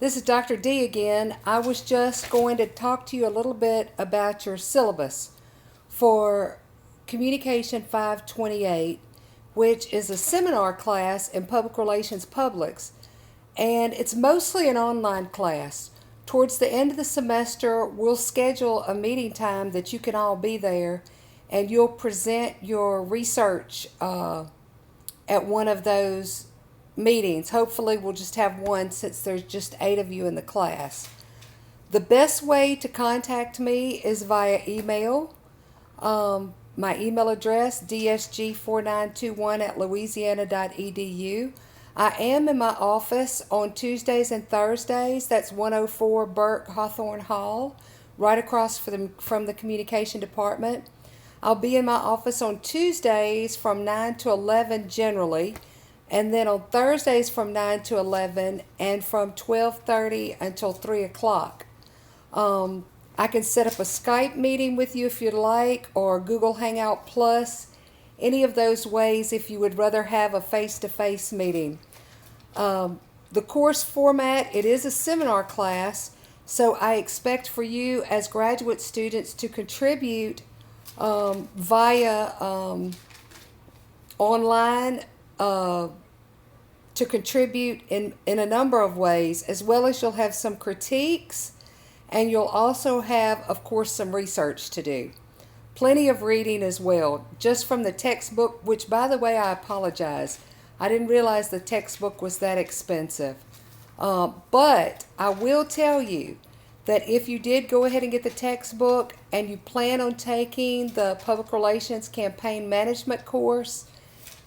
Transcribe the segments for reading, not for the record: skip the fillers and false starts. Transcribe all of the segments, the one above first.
This is Dr. D again. I was just going to talk to you a little bit about your syllabus for Communication 528, which is a seminar class in Public Relations Publics, and it's mostly an online class. Towards the end of the semester, we'll schedule a meeting time that you can all be there, and you'll present your research at one of those meetings. Hopefully we'll just have one since there's just 8 of you in the class. The best way to contact me is via email. My email address, dsg4921@louisiana.edu. I am in my office on Tuesdays and Thursdays. That's 104 Burke Hawthorne Hall, right across from the communication department. I'll be in my office on Tuesdays from 9 to 11 generally, and then on Thursdays from 9 to 11 and from 12:30 until 3 o'clock. I can set up a Skype meeting with you if you'd like, or Google Hangout Plus, any of those ways if you would rather have a face-to-face meeting. The course format, it is a seminar class, so I expect for you as graduate students to contribute via online, to contribute in a number of ways, as well as you'll have some critiques, and you'll also have, of course, some research to do. Plenty of reading as well, just from the textbook, which, by the way, I apologize. I didn't realize the textbook was that expensive. But I will tell you that if you did go ahead and get the textbook and you plan on taking the Public Relations Campaign Management course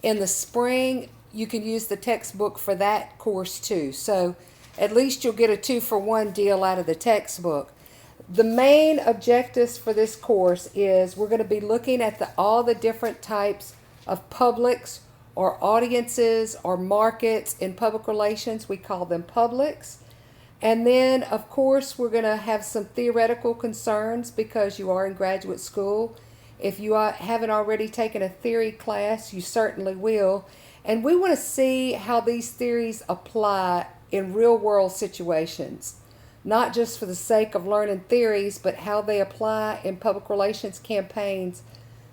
in the spring, you can use the textbook for that course too. So at least you'll get a 2-for-1 deal out of the textbook. The main objectives for this course is we're going to be looking at all the different types of publics or audiences or markets in public relations. We call them publics. And then, of course, we're going to have some theoretical concerns because you are in graduate school. If you haven't already taken a theory class, you certainly will. And we want to see how these theories apply in real-world situations, not just for the sake of learning theories, but how they apply in public relations campaigns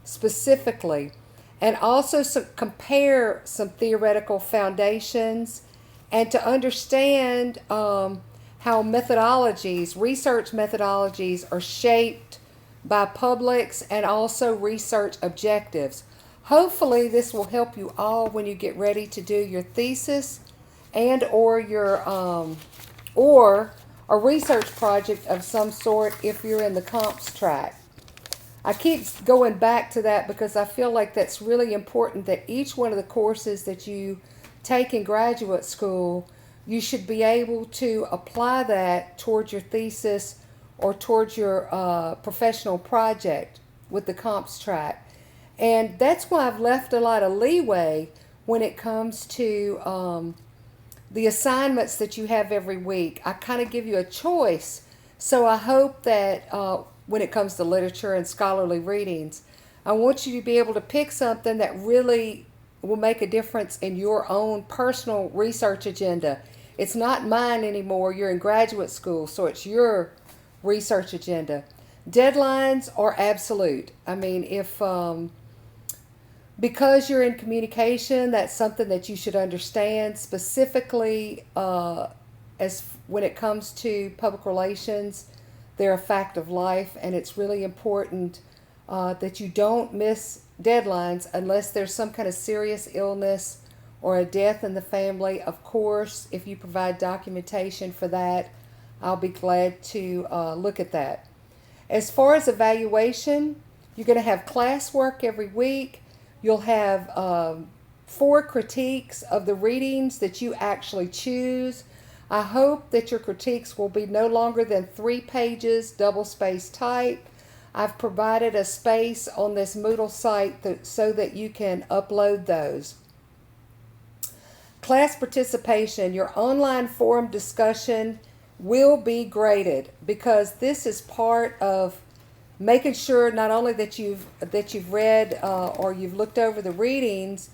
specifically. And also compare some theoretical foundations and to understand how methodologies, research methodologies, are shaped by publics and also research objectives. Hopefully this will help you all when you get ready to do your thesis and or a research project of some sort if you're in the comps track. I keep going back to that because I feel like that's really important, that each one of the courses that you take in graduate school, you should be able to apply that towards your thesis or towards your professional project with the comps track. And that's why I've left a lot of leeway when it comes to the assignments that you have every week. I kind of give you a choice. So I hope that when it comes to literature and scholarly readings, I want you to be able to pick something that really will make a difference in your own personal research agenda. It's not mine anymore. You're in graduate school, so it's your research agenda. Deadlines are absolute. I mean, because you're in communication, that's something that you should understand specifically as when it comes to public relations. They're a fact of life, and it's really important that you don't miss deadlines unless there's some kind of serious illness or a death in the family. Of course, if you provide documentation for that, I'll be glad to look at that. As far as evaluation, you're going to have classwork every week. You'll have 4 critiques of the readings that you actually choose. I hope that your critiques will be no longer than 3 pages, double-spaced type. I've provided a space on this Moodle site so that you can upload those. Class participation, your online forum discussion will be graded because this is part of making sure not only that you've read or you've looked over the readings,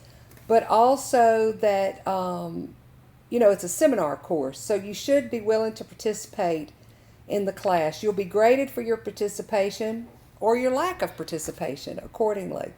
but also that it's a seminar course, so you should be willing to participate in the class. You'll be graded for your participation or your lack of participation accordingly.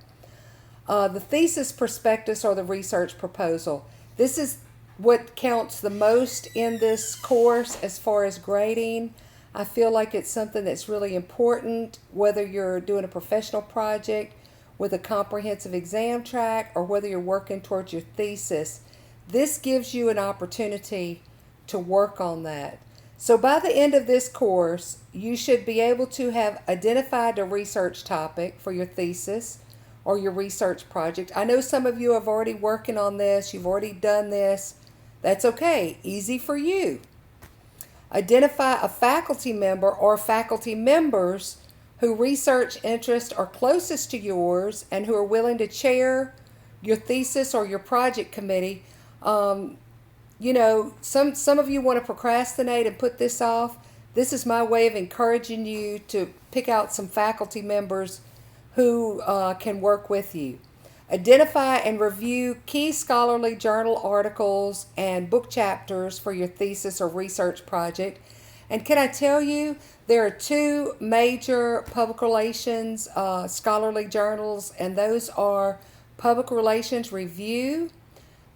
The thesis prospectus or the research proposal. This is what counts the most in this course as far as grading. I feel like it's something that's really important, whether you're doing a professional project with a comprehensive exam track or whether you're working towards your thesis. This gives you an opportunity to work on that. So by the end of this course, you should be able to have identified a research topic for your thesis or your research project. I know some of you have already working on this. You've already done this. That's okay. Easy for you. Identify a faculty member or faculty members whose research interests are closest to yours and who are willing to chair your thesis or your project committee. Some of you want to procrastinate and put this off. This is my way of encouraging you to pick out some faculty members who can work with you. Identify and review key scholarly journal articles and book chapters for your thesis or research project. And can I tell you, there are two major public relations scholarly journals, and those are Public Relations Review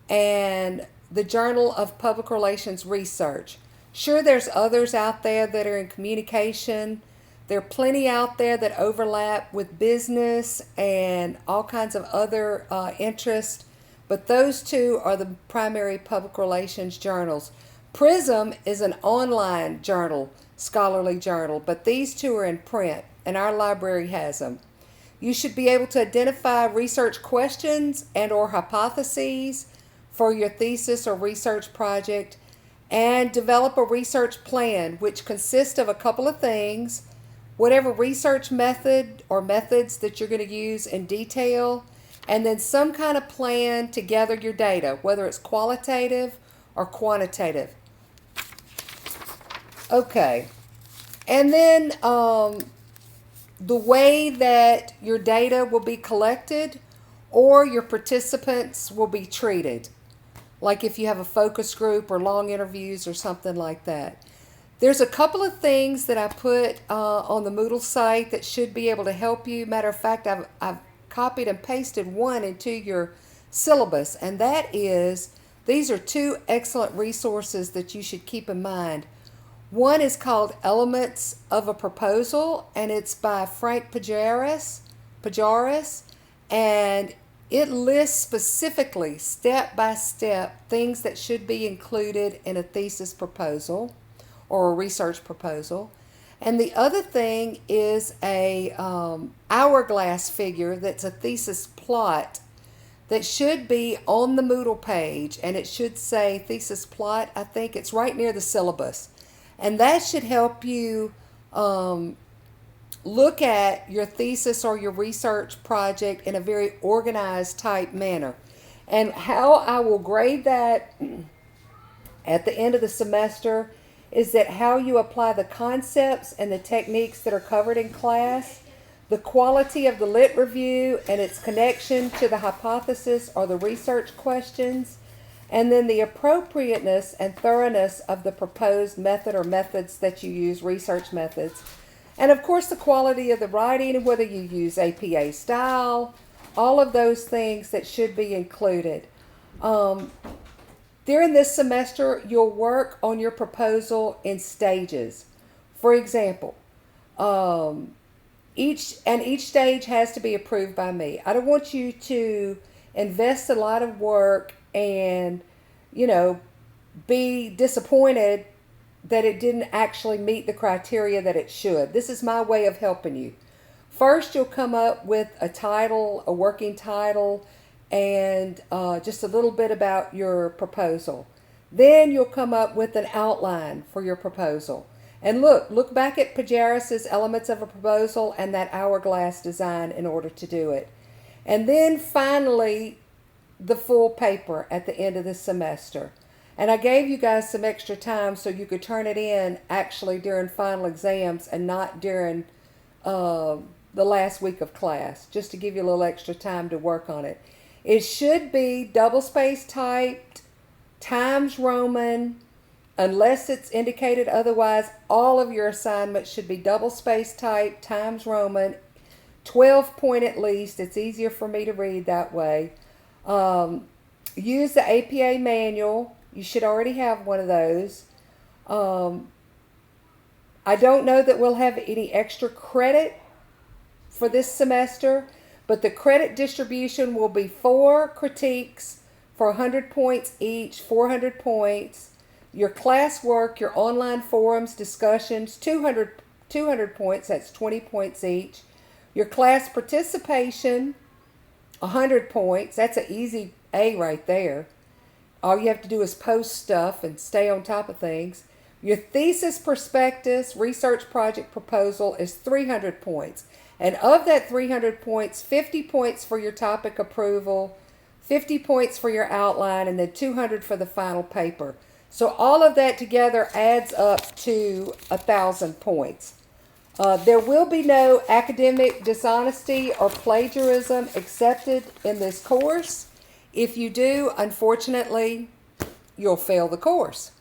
and the Journal of Public Relations Research. Sure, there's others out there that are in communication. There are plenty out there that overlap with business and all kinds of other interests, but those two are the primary public relations journals. PRISM is an online journal, scholarly journal, but these two are in print, and our library has them. You should be able to identify research questions and or hypotheses for your thesis or research project, and develop a research plan, which consists of a couple of things: whatever research method or methods that you're going to use in detail, and then some kind of plan to gather your data, whether it's qualitative or quantitative. Okay, and then the way that your data will be collected or your participants will be treated, like if you have a focus group or long interviews or something like that. There's a couple of things that I put on the Moodle site that should be able to help you. Matter of fact, I've copied and pasted one into your syllabus, and that is, these are two excellent resources that you should keep in mind. One is called Elements of a Proposal, and it's by Frank Pajaris, and it lists specifically, step by step, things that should be included in a thesis proposal or a research proposal. And the other thing is a hourglass figure that's a thesis plot that should be on the Moodle page, and it should say thesis plot. I think it's right near the syllabus. And that should help you look at your thesis or your research project in a very organized type manner. And how I will grade that at the end of the semester is that how you apply the concepts and the techniques that are covered in class, the quality of the lit review and its connection to the hypothesis or the research questions, and then the appropriateness and thoroughness of the proposed method or methods that you use, research methods. And of course the quality of the writing and whether you use APA style, all of those things that should be included. During this semester, you'll work on your proposal in stages. For example, each stage has to be approved by me. I don't want you to invest a lot of work and, be disappointed that it didn't actually meet the criteria that it should. This is my way of helping you. First, you'll come up with a title, a working title, and just a little bit about your proposal. Then you'll come up with an outline for your proposal. And look back at Pajaris's Elements of a Proposal and that hourglass design in order to do it. And then finally, the full paper at the end of the semester. And I gave you guys some extra time so you could turn it in actually during final exams and not during the last week of class, just to give you a little extra time to work on it. It should be double-space typed Times Roman, unless it's indicated otherwise, all of your assignments should be double space type, Times Roman, 12 point at least. It's easier for me to read that way. Use the APA manual. You should already have one of those. I don't know that we'll have any extra credit for this semester, but the credit distribution will be 4 critiques for 100 points each, 400 points. Your classwork, your online forums, discussions, 200 points, that's 20 points each. Your class participation, 100 points, that's an easy A right there. All you have to do is post stuff and stay on top of things. Your thesis prospectus, research project proposal is 300 points. And of that 300 points, 50 points for your topic approval, 50 points for your outline, and then 200 for the final paper. So all of that together adds up to 1,000 points. There will be no academic dishonesty or plagiarism accepted in this course. If you do, unfortunately, you'll fail the course.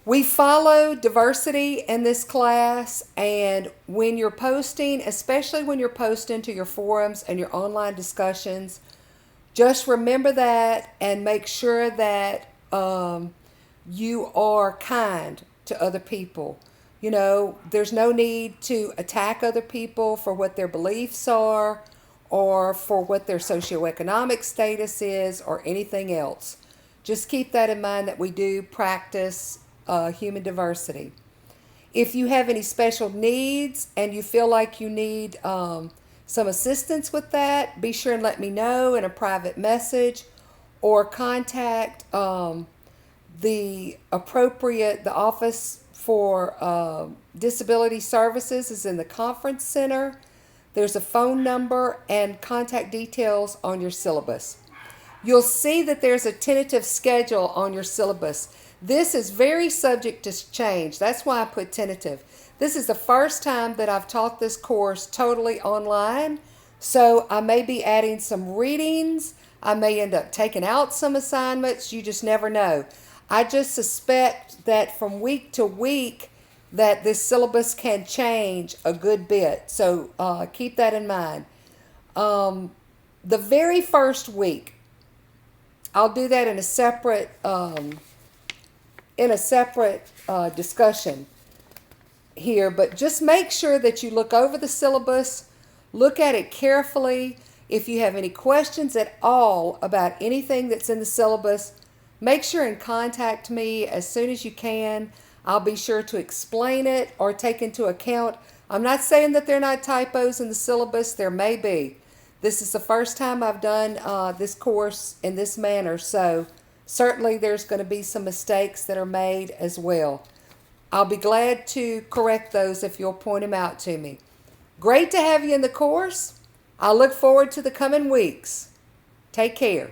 We follow diversity in this class, and when you're posting, especially when you're posting to your forums and your online discussions, just remember that and make sure that you are kind to other people. You know, there's no need to attack other people for what their beliefs are or for what their socioeconomic status is or anything else. Just keep that in mind, that we do practice human diversity. If you have any special needs and you feel like you need some assistance with that, be sure and let me know in a private message, or contact the office for disability services is in the conference center. There's a phone number and contact details on your syllabus. You'll see that there's a tentative schedule on your syllabus. This is very subject to change. That's why I put tentative. This is the first time that I've taught this course totally online, so I may be adding some readings. I may end up taking out some assignments. You just never know. I just suspect that from week to week that this syllabus can change a good bit. So keep that in mind. The very first week, I'll do that in a separate discussion here, but just make sure that you look over the syllabus, look at it carefully. If you have any questions at all about anything that's in the syllabus, make sure and contact me as soon as you can. I'll be sure to explain it or take into account. I'm not saying that there are not typos in the syllabus. There may be. This is the first time I've done this course in this manner, so certainly there's going to be some mistakes that are made as well. I'll be glad to correct those if you'll point them out to me. Great to have you in the course. I look forward to the coming weeks. Take care.